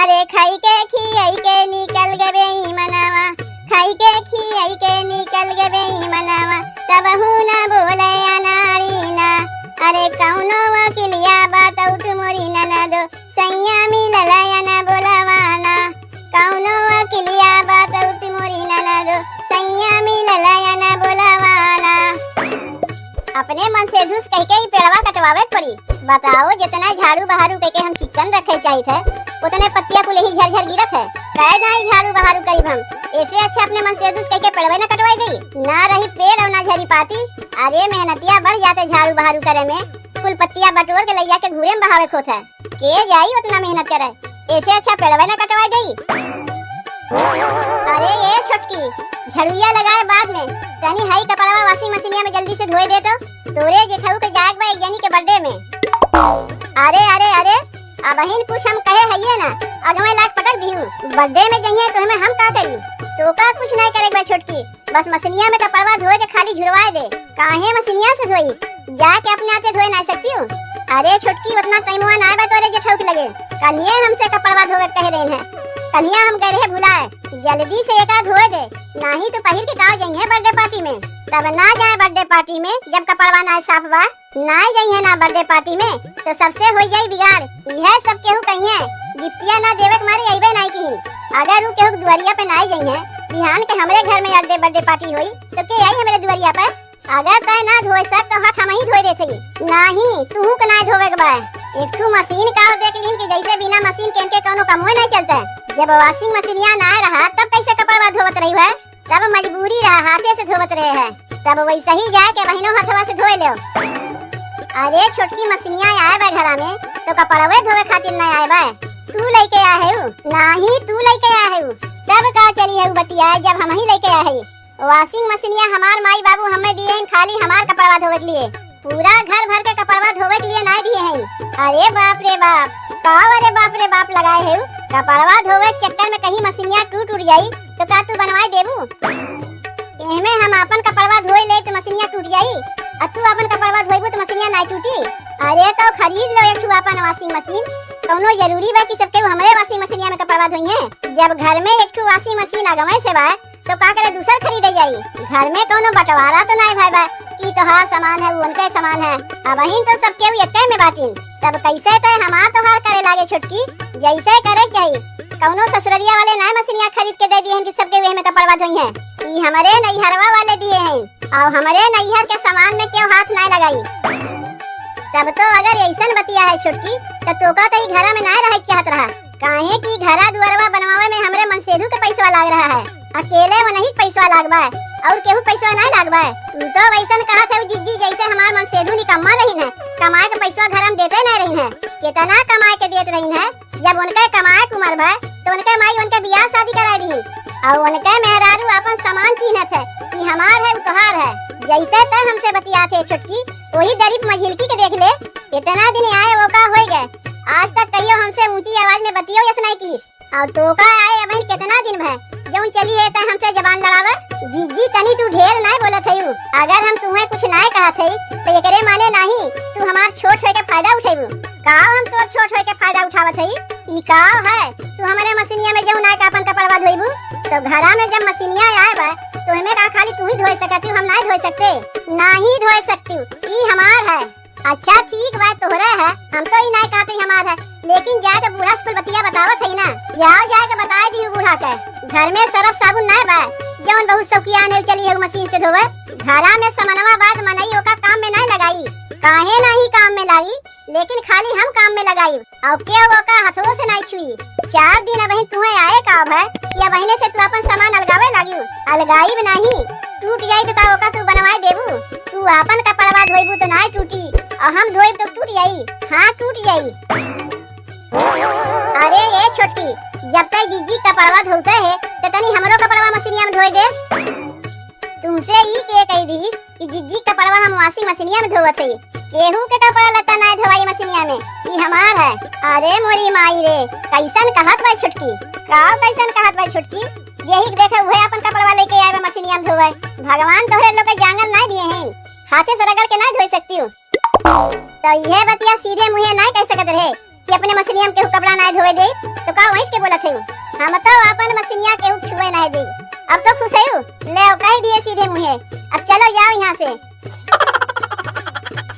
अरे खाई के खियाई के निकल गए मनवा, खाई के खियाई के निकल गए मनवा, तब न बोले अनारी ना। अरे कौनो वकीलिया बताऊ तुमरी ननदो, सैया मिलला न बोलवाना। कौनो वकीलिया बताऊ तुमरी ननदो, सैया मिलला न बोलवाना। अपने मन से धुस कह के ही पेड़वा कटवावे पड़ी। बताओ जितना झाड़ू बहारू कह के हम चिकन रखे चाहिए थे, उतने पत्तियां कुल ही झरझर गिरत है। कह नहीं झाड़ू बहारू करीब हम, ऐसे अच्छा अपने मन से धुस कह के पेड़वे न कटवाई दी। ना रही पेड़ और ना झरी पाती। अरे मेहनतिया बढ़ जाते झाड़ू बहारू करे में, कुल पत्तियां बटोर के लैया के घूरे में बहावे खोत है। के जाई उतना मेहनत करे, ऐसे अच्छा पेड़वे न कटवाई दी। अरे ये छोटकी, झड़ुया लगाए बाद में तनी हाई कपड़वा वॉशिंग मशीनिया में जल्दी से धोए दे तो तोरे जेठाऊ के जाग बा एक जनी के बर्थडे में। अरे अरे अरे अबहिन कुछ हम कहे हइये ना, अगवे लाख पटक दिहू। बर्थडे में जइए तो हमें हम का करी? तो का कुछ नहीं करे बा छोटकी, बस मशीनिया में कपड़वा धोए के खाली झुरवाए दे। काहे मशीनिया से धोई, जाके अपने हाथे धोए ना सकती हूँ? अरे छोटकी अपना टाइमवा ना आए बा तोरे जेठाऊ के लगे। कलिए हमसे कपड़वा धोए कह रहे हैं, कलिया हम कह रहे भुलाए। जल्दी से एक धोए दे, नहीं तो पहिर के गाँव जाइए बर्थडे पार्टी में। तब ना जाए बर्थडे पार्टी में जब कपड़वा ना साफ बा, ना जाइए ना बर्थडे पार्टी में तो सबसे हो जाई बिगाड़। यह सब केहू कहिए गिफ्टिया ना देवे के मारे अइबे नहीं की। अगर उ केहू दुआरिया पे ना जाइए, बिहान के हमरे घर में बर्थडे पार्टी होई तो के आई हमरे दुआरिया पे? अगर तय ना धोए सक तो हाथ हम ही धोए देते। नहीं तू के ना धोवे के बा। एक ठू मशीन का देख लीन कि जैसे बिना मशीन के इनके कोनो काम नहीं चलता। जब वॉशिंग मशीनिया ना रहा तब कैसे कपड़वा धोवत रही है? तब मजबूरी रहा हाथे से धोवत रहे है, तब वैसे ही जाके बहनों हथवा से धोए लो। अरे छोटकी मशीनिया आए बा घरा में तो कपड़वे धोवे खातिर ना आए बा। तू लेके आए है? नहीं तू लेके आए है, तब का चली है बतिया जब हम ही लेके आए है। वॉशिंग मशीनिया हमार माई बाबू हमें दिए हैं, खाली हमार कपड़वा धोवे के लिए। पूरा घर भर के कपड़वा धोवे के लिए ना दिए हैं। अरे बाप रे बाप, का अरे बाप रे बाप लगाए है। कपड़वा धोवे के चक्कर में कहीं मशीनिया टूट जाई तो का तू बनवाए देबू? एमे हम अपन कपड़वा धोए ले तो मशीनिया टूट जाई, और तू अपन कपड़वा धोइबू तो मशीनिया ना टूटी। अरे तो खरीद लो एक ठू अपन वॉशिंग मशीन। कौनो जरूरी बा कि सबके हमरे वॉशिंग मशीनिया में कपड़वा धोइए? जब घर में एक ठू वॉशिंग मशीन आगमे से बा तो का करे दूसर खरीदे जाई? घर में कोनो बंटवारा तो नहीं भाई बा कि तोहार सामान है वो उनके सामान है। अब वहीं तो सब केहू एके में बाटिन, तब कैसे तय हमार तोहार करे लागे छोटकी? जैसे करे चाहिए। कौनो ससुररिया वाले नए मशीनिया खरीद के दे दिए हैं कि सबके वे में कपड़वा धोई हैं। ई हमरे नैहरवा वाले दिए हैं, और हमरे नैहर के सामान में क्यों हाथ नहीं लगाई? तब तो अगर ऐसा बतिया है छोटकी तो तोका तो घरा में नहीं रह चाहत रहा। काहे कि घरा दुआरवा बनवावे में हमरे मनसेधु के पैसा लाग रहा है, अकेले वो नहीं पैसा लागबा और केहू पैसा नहीं लागबा। तू तो वैसन कहत है जिज्जी जैसे हमार मनसेधु निकम्मा रही है, कमाए के पैसा घर में देते नहीं रही है। कितना कमाए के देत रही है? जब उनके कमाए के उम्र भा तो उनके माई उनके बियाह शादी करा दी, और उनके मेहरारू अपन सामान चीनत है कि हमार है उतहार है। जैसे तय हमसे बतियात है छोटकी, वही दरीब मझिलकी के देख ले। इतना दिन आए वो का हो गए, आज तक कहियो हमसे ऊंची आवाज में बतियो यस नहीं की। और तो का आए अब कितना दिन भा जौन चली है तय हमसे जबान लड़ावे? जीजी तनी तू ढेर नहीं बोलत है। अगर हम तुम्हें कुछ नहीं कहत है तो एकरे माने नहीं तू हमार छोट होए के फायदा उठेबू। काव हम तोर छोट होए के फायदा उठावत है? ई काव है तू हमारे मशीनिया में जौन आए का अपन कपड़वा धोइबू? तो घरा में जब मशीनिया आए बा तो हमें का खाली तू ही धोए सकती, हम नहीं धोए सकते? नहीं धोए सकती, ई हमार है। अच्छा ठीक बात तोहरा है, हम तो ही नहीं कहते हमार है, लेकिन जाके बूढ़ा स्कूल बतिया बतावत है ना। जाओ जाके बताए दी बूढ़ा के घर में सरफ साबुन नहीं बा जौन बहुत शौकियान है चली है मशीन से धोवे। घरा में समनवा बात मनई ओका काम में नहीं लगाई। काहे नहीं काम में लाई, लेकिन खाली हम काम में लगाई और के वो का हाथों से नहीं छुई। 4 दिन अब तुम्हें आए काब है या बहने से तू अपन सामान अलगावे लागी? अलगाई नहीं, टूट जाई तो का ओका तू बनवाए देबू? तू अपन कपड़वा धोइबू तो नहीं टूटी, और हम धोइब तो टूट जाई। हाँ टूट जाई। अरे ये छोटकी, जब तक जीजी कपड़वा धोते है तो तनी हमरो कपड़वा मशीनिया में धोए दे। तुमसे ही के कही दीस कि जीजी कपड़वा हम वॉशिंग मशीनिया में धोवत है, केहू के कपड़ा लता नहीं धोवाई मशीनिया में, ये हमार है। अरे मोरी माई रे, कैसन कहत बा छोटकी? का कैसन कहत बा छोटकी? यही देखे हुए अपन कपड़वा लेके आए मशीनिया में धोवे। भगवान तोहरे लोग के जांगल नहीं दिए हैं, हाथे से रगड़ के नहीं धोई सकती हूँ। तो यह बतिया सीधे मुँहे नहीं कह सकत रहे कि अपने मशीनिया में केहू कपड़ा ना धोए दे तो का वहीं के बोलत है? हम तो अपन मशीनिया केहू छुए ना दे। अब तो खुश है ले कह दिए सीधे मुंहे। अब चलो जाओ यहाँ से।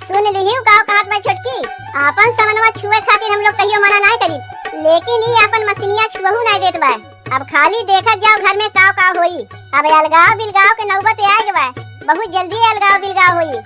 सुन रही का कहत बा छोटकी, अपन समनवा छुए खातिर हम लोग कहियो मना ना करी, लेकिन ई अपन मशीनिया छुबहू ना देत बा। अब खाली देखत जाओ घर में का होई। अब अलगाव बिलगाव के नौबत आ गए बा, बहुत जल्दी अलगाव बिलगाव होई।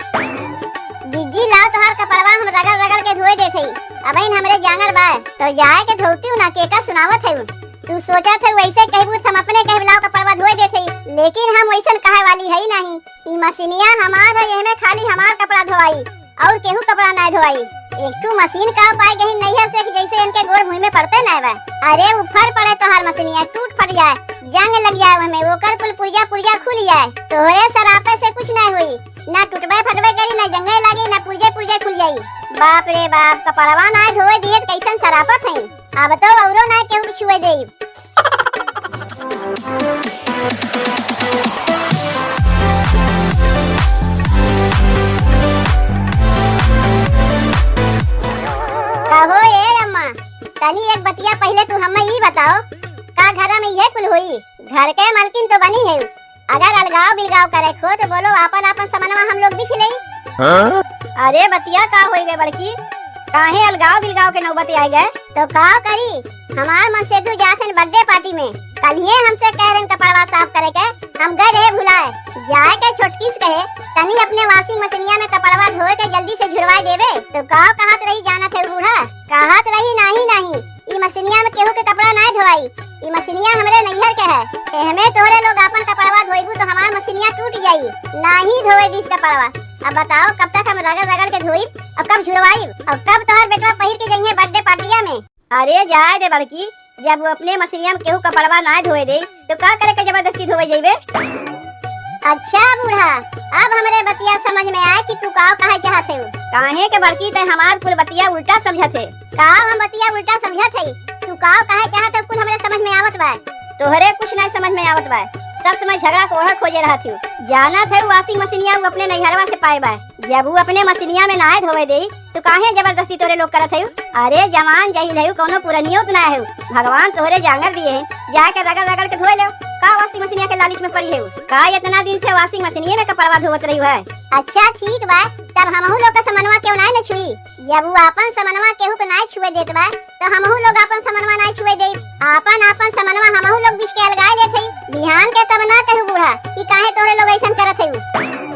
बिज्जी लाओ तोहार कपड़वा हम रगड़ रगड़ के धोए देथे। अब इन हमरे जांगर बा तो जाए के धोती ना के का सुनावत है। तू सोचा थे वैसे कहबू हम अपने कहलाओ कपड़वा धोए देथे, लेकिन हम वैसन कहे वाली है नहीं। ई मशीनिया हमार है, एमे खाली हमार कपड़ा धोवाई और केहू कपड़ा ना धोवाई। एक टू मशीन का पाए गही नैहर से जैसे इनके गोड़ भूमि में पड़ते ना बा। अरे ऊपर पड़े तो हर मशीनिया टूट फट जाए, जंग लग जाए, हमें ओकर कुल पुर्जा पुर्जा खुल जाए। तोहरे सरापे से कुछ ना हुई, ना टूटबे फटबे करी, ना जंगे लगी, ना पुर्जे पुर्जे खुल जाई। बाप रे बाप, कपड़वा ना धोए दिए कैसन सरापत है। अब तो औरो ना केहू छुए देई। कहो ए अम्मा, तनी एक बतिया पहले तू हमें ई बताओ, का घर में ये कुल हुई? घर के मालकिन तो बनी है, अगर अलगाव बिलगाव करे खो तो बोलो आपन आपन सामानवा हम लोग बिछ लेई। अरे बतिया का होई गए बड़की, काहे अलगाव बिलगाव के नौबत आई गए? तो का करी, हमार मन से तू जाथन बर्थडे पार्टी में, कल ये हमसे कह रहे कपड़वा साफ करे के, हम गए रहे भुलाए। जाए के छोटकी से कहे तनी अपने वॉशिंग मशीनिया में कपड़वा धोए के जल्दी से झुरवाए देवे। तो का कहत रही जाना थे बूढ़ा, कहत रही नहीं ई मशीनिया में केहू के कपड़ा ना धोवाई, ई मशीनिया हमरे नैहर के है, एहमे तोरे लोग अपन कपड़वा धोइबू तो हमार मशीनिया टूट जाई, नाही धोए दिस कपड़वा। अब बताओ कब तक हम रगड़ रगड़ के धोई, अब कब झुरवाई, अब कब तोहर बेटवा पहिर के जइहे बर्थडे पार्टिया में? अरे जाए दे बड़की, जब वो अपने मशीनिया में केहू कपड़वा ना धोए दे तो का करे के जबरदस्ती धोवे जइबे? अच्छा बूढ़ा, अब हमरे बतिया समझ में आए कि तू का कहे चाहत है। काहे के बड़की ते हमार कुल बतिया उल्टा समझत है। का हम बतिया उल्टा समझत है? तू का कहे चाहत है कुल हमरे समझ में आवत बा। तोहरे कुछ नहीं समझ में आवत बा, सब समय झगड़ा को ओढ़ खोजे रहत हूँ। जाना थे वॉशिंग मशीनिया वो अपने नैहरवा से पाए बा, जब वो अपने मशीनिया में नहाए धोवे दे तो काहे जबरदस्ती तोरे लोग करत है? अरे जवान जहिल है, कोनो पुरानियों ना है, भगवान तोहरे जांगर दिए हैं, जाकर रगड़ रगड़ के धोए लो। का वॉशिंग मशीनिया के लालच में पड़ी है? का इतना दिन से वॉशिंग मशीनिया में कपड़वा धोवत रही है? अच्छा ठीक बा, तब हमहू लोग का समनवा क्यों ना छुई? जब वो अपन समनवा केहू के ना छुए देत बा तो हमहू लोग अपन समनवा ना छुए दे। अपन अपन समनवा हमहू लोग बिच के अलगाए लेत है। बिहान के तब ना कहू बूढ़ा कि काहे तोरे लोग ऐसन करत है।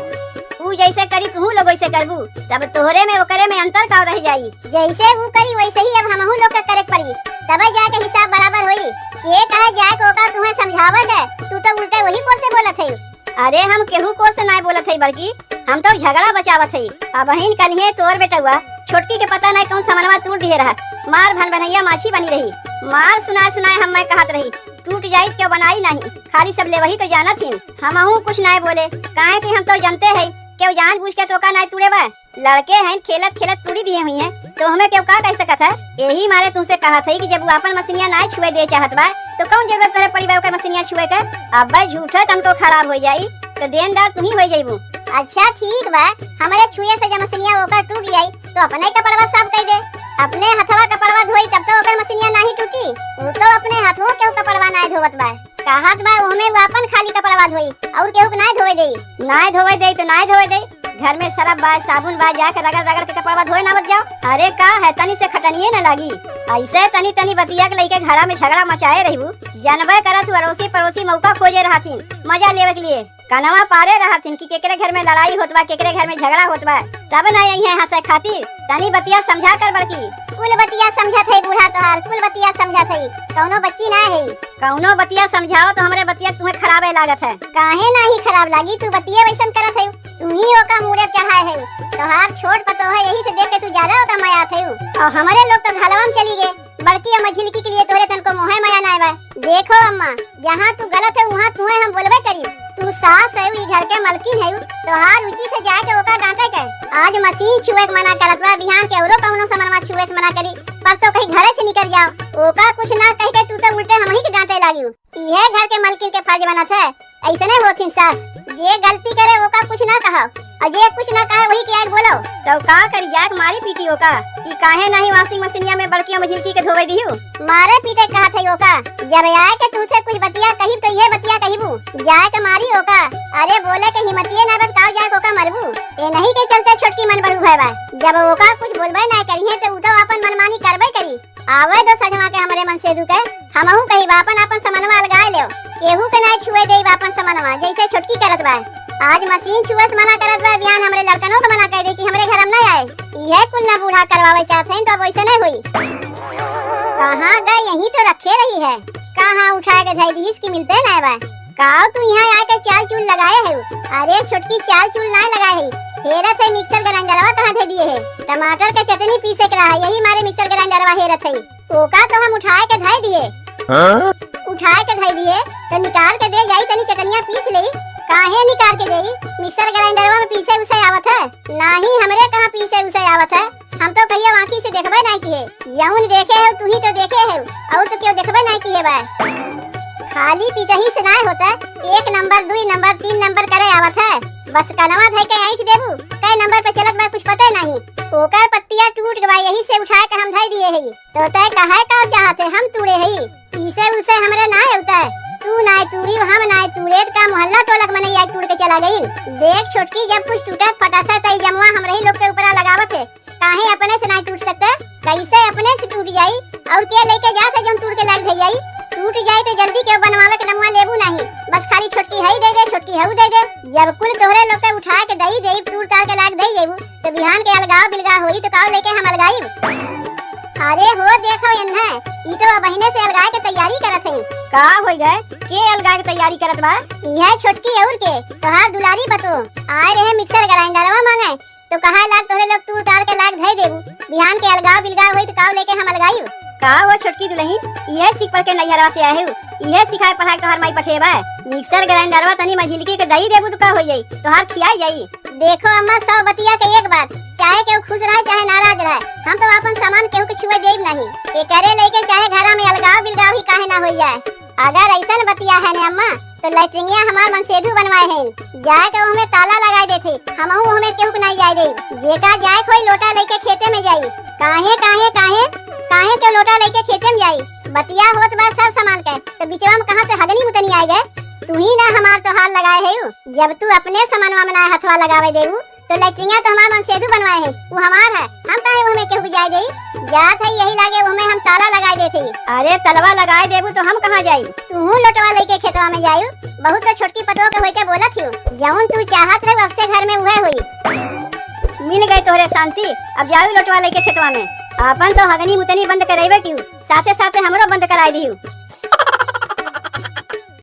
तू जैसे करी तू लोग वैसे करबू, तब तोहरे में ओकरे में अंतर का रह जाई। जैसे वो करी वैसे ही अब हमहू लोग का करे पड़ी, तब जाके हिसाब बराबर होई। के कहे जाए को ओकर तुम्हें समझावत है, तू तो उल्टे वही को से बोलत है। अरे हम केहू को से ना बोलत है बड़की, हम तो झगड़ा बचावत है। अब बहिन कलिए तोर बेटवा छोटकी के पता नहीं कौन समनवा टूट दिए रहा, मार भन बनैया माछी बनी रही, मार सुनाए सुनाए हम मैं कहत रही टूट जाई क्यों बनाई नहीं, खाली सब ले वही तो जाना थी। हमहू कुछ नहीं बोले, काहे कि हम तो जानते है क्यों जान बुझ के टोका नहीं तूड़े बा। लड़के हैं खेलत खेलत तूड़ी दिए हुई हैं, तो हमें क्यों का कह सकत है? यही मारे तुमसे कहा था कि जब वो अपन मशीनिया ना छुए दे चाहत बा तो कौन जरूरत करे पड़ी बा ओकर मशीनिया छुए के? अब भाई झूठा तनको खराब हो जाई तो देनदार तू ही हो जाइबू। अच्छा ठीक बा, हमारे छुए से जब मशीनिया ओकर टूट जाई तो अपने कपड़वा साफ कर दे, अपने हथवा कपड़वा धोई तब तो ओकर मशीनिया नहीं टूटी। वो तो अपने हाथों के कपड़वा ना धोवत बा, कहत बा ओमे वो अपन खाली कपड़वा धोई और केहू ना धोए दे। ना धोए दे तो ना धोए दे, घर में सरफ बा साबुन बा, जाकर रगड़ रगड़ के कपड़वा धोए ना मत जाओ। अरे का है तनी से खटनिए न लागी, ऐसे तनी तनी बतिया के लेके घरा में झगड़ा मचाए रहू। जानबे करत अड़ोसी पड़ोसी मौका खोजे रहथिन मजा लेवे के लिए, कनवा पारे रहथिन कि केकरे घर में लड़ाई होत बा, केकरे घर में झगड़ा होत बा, तब ना यही है हंसे खातिर। तनी बतिया समझा कर बड़की। कुल बतिया समझत है बूढ़ा तोहार, कुल बतिया समझत है, कौनो बच्ची ना है। कौनो बतिया समझाओ तो हमरे बतिया तुम्हें खराबे लागत है। काहे ना ही खराब लागी, तू बतिया वैसन करत है, तू ही ओका मुड़े चढ़ाए है। तोहार छोट पतो है, यही से देख के तू ज्यादा ओका मायात है। और हमारे लोग तो घलवा में चली गए, बड़की अम्मा झिलकी के लिए तोरे तन को मोहे माया ना बा। देखो अम्मा, जहाँ तू गलत है वहाँ तुम्हें हम बोलबे करी, तू सास है, ई घर के मालकिन है, तोहार उचित है जाके ओका डांटे के। आज मशीन छुए के मना करत बा, बिहान के औरो कौनो सामानवा छुए से मना करी, परसों कहीं घरे से निकल जाओ, ओका कुछ ना कह के तू तो उल्टे हम ही के डांटे लागी। इहे घर के मालकिन के फर्ज बनत है, ऐसने होथिन सास। जे गलती करे ओका कुछ ना कहो और जे कुछ ना कहे वही के आग बोलो। तो का करी जाक मारी पीटी ओका कि काहे नहीं वॉशिंग मशीनिया में बड़कियों में झिलकी के धोवे दिहु। मारे पीटे कहा थे ओका, जब आए के तुझसे कुछ बतिया कही तो ये बतिया कहीबू, जाए के मारी ओका। अरे बोले के हिम्मतिए ना बस काव जाए ओका मरबू। ए नहीं के चलते छोटकी मन बड़ू भैबा, जब ओका कुछ बोलबे ना करिए तो उ तो अपन मनमानी करबे करी। आवे दो सजवा के हमरे मन से दुके हमहू कही बापन अपन समनवा लगाए ले, केहू के नहीं छुए देई बापन समनवा जैसे छोटकी करत बा। आज मशीन छुए से मना करत बा, बिहान हमरे लड़कनों को मना कर दे कि हमरे घर में ना आए। यह कुल ना बूढ़ा करवावे चाहते हैं तो अब वैसे नहीं हुई। कहाँ गए, यहीं तो रखे रही है, कहाँ उठा के धाई दी इसकी मिलते ना बा। काओ तू यहाँ आके चाल चूल लगाए है। अरे छोटकी चाल चूल नहीं लगाए है, हेरत है मिक्सर ग्राइंडरवा कहाँ दे दिए है। टमाटर के चटनी पीसे के रहा है, यही मारे मिक्सर ग्राइंडरवा हेरत है। ओका तो हम उठाए के धाई दिए, उठाए के धाई दिए तो निकाल के दे जाई तनी चटनिया पीस ले। काहे निकाल के देई, मिक्सर ग्राइंडरवा में पीसे उसे आवत है नहीं, हमरे कहाँ पीसे उसे आवत है। हम तो कहियो आँखी से देखबे नहीं किए, यहुन देखे है तू ही तो देखे है और तो क्यों देखबे नहीं किए बा। खाली पीछही से नहीं होता, 1 नंबर 2 नंबर 3 नंबर करे आवत है। बस कनवा धई के ऐठ देबू कई नंबर पे चलत बा कुछ पता नहीं। ओकर पत्तियां टूट गई, यही से उठा के हम धई दिए है। तो तय कहे का चाहते हम तूड़े है, पीसे उसे हमरे ना होता है। तू ना तूड़ी हम ना तूड़े का मोहल्ला टोलक मने आई तूड़ के चला गई। देख छोटकी जब कुछ टूटत फटत है तई जमवा हमरे ही लोग के ऊपर लगावत है, काहे अपने से ना टूट सकता, कैसे अपने से टूट जाई और के लेके जात है जम तूड़ के लाग धई। टूट जाए तो जल्दी के बनवावे के नमवा लेबू नहीं, बस खाली छोटकी हई दे दे छोटकी हऊ दे दे। जब कुल तोहरे लोग के उठा के दई देई तूड़ तार के लाग दई जेबू तो बिहान के अलगाव बिलगाव होई तो काव लेके हम अलगाई। अरे हो देखो इन्हे ई तो बहिने से अलगाए के तैयारी करत है। का होई गए के अलगाए के तैयारी करत बा। यह छोटकी और के तोहार दुलारी बतो आए रहे मिक्सर ग्राइंडरवा मांगे तो कहा लाग तोहरे लोग तूड़ तार के लाग धई देबू, बिहान के अलगाव बिलगाव होई तो काव लेके हम अलगाई। का वो छोटकी दुल्हन यह सीख पढ़ के नैहरवा से आए हो, यह सिखाए पढ़ाए तोहार माई पठेबा। मिक्सर ग्राइंडरवा तनी मझिलकी के दही देबू तो का हो जाई, तोहार खियाई जाई। देखो अम्मा 100 बतिया के एक बात, चाहे केहू खुश रहे चाहे नाराज रहे, हम तो अपन सामान केहू के छुए देब नहीं। ये करे लेके चाहे घरा में अलगाव बिलगाव ही काहे ना हो जाए। अगर ऐसा बतिया है ने अम्मा तो लैट्रिनिया हमार मनसेधु बनवाए हैं, जाए के हमें ताला लगाए देथे, हमहू हमें केहू के नहीं जाए दे। जेका जाए कोई लोटा लेके खेते में जाई, काहे काहे काहे काहे के लोटा लेके खेते में जाई। बतिया होत बा सब सामान के तो बिचवा में कहां से हगनी मुतनी आई गए। तू ही ना हमार तो हाल लगाए है, जब तू अपने सामानवा में ना हथवा लगावे देबू तो लैट्रिनिया तो हमार मनसेधु बनवाए है, वो हमार है, हम काहे वो हमें केहू जाए देई। जात है यही लागे वो हमें हम ताला लगाए देथे। अरे तलवा लगाए देबू तो हम कहां जाई, तू लोटवा लेके खेतवा में जायू। बहुत तो छोटकी पतो के होई के बोलत हियो, जौन तू चाहत रहे अब से घर में उहे होई। मिल गई तोहरे शांति, अब जाऊ लोटवा लेके खेतवा में। अपन तो हगनी मुतनी बंद कराइबे क्यों, साथे साथे हमरो बंद कराई दिहु।